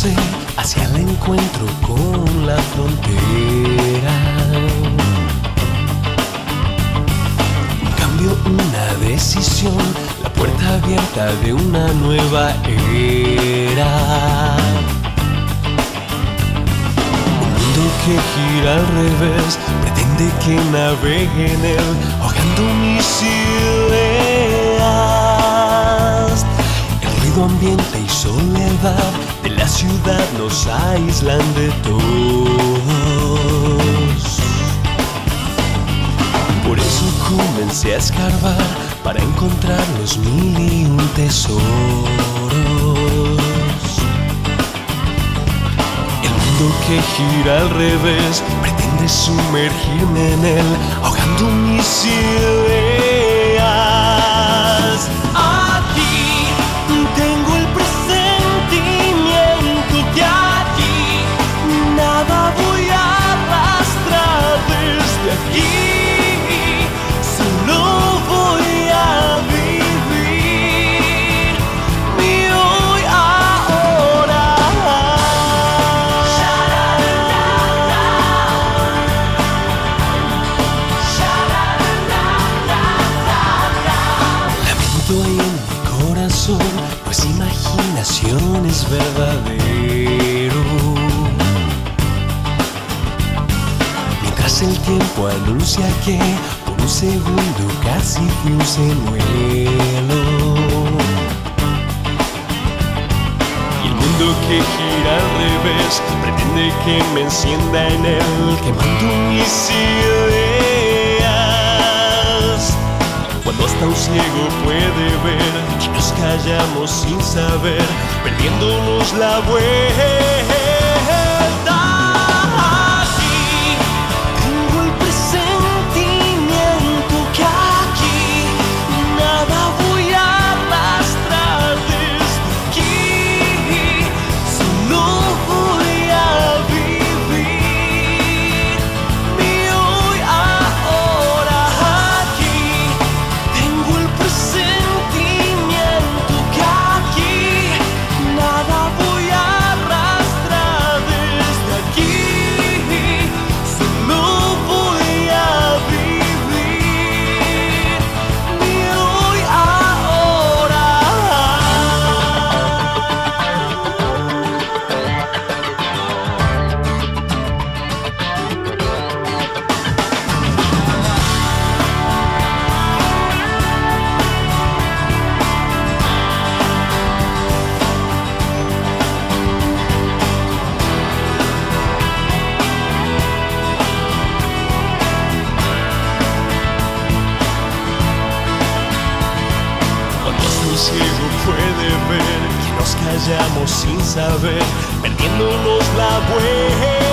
sé, hacia el encuentro con la frontera. Un cambio, una decisión, la puerta abierta de una nueva era. Un mundo que gira al revés, pretende que navegue en él, ahogando mis ideas. El ruido, ambiente y soledad de la ciudad nos aíslan de todos. Por eso comencé a escarbar para encontrar los 1001 tesoros. El mundo que gira al revés pretende sumergirme en él, ahogando mis ideas. Aquí tengo el presentimiento que aquí nada voy a arrastrar desde aquí. Solo voy a vivir mi hoy ahora. Lamento hay en mi corazón, pues imaginación es verdadero. Mientras el tiempo anuncia que por un segundo casi fui un señuelo. Y el mundo que gira al revés pretende que me encienda en él, quemando mis ideas. Cuando hasta un ciego puede ver que nos callamos sin saber, perdiéndonos la vuelta. Aquí tengo el presentimiento que aquí nada voy a arrastrar desde aquí. Solo voy a vivir mi hoy ahora. Aquí tengo el presentimiento que aquí nada voy a arrastrar desde aquí. Solo voy a vivir mi hoy ahora. Cuando hasta un ciego puede ver que nos callamos sin saber, perdiéndonos la vuelta.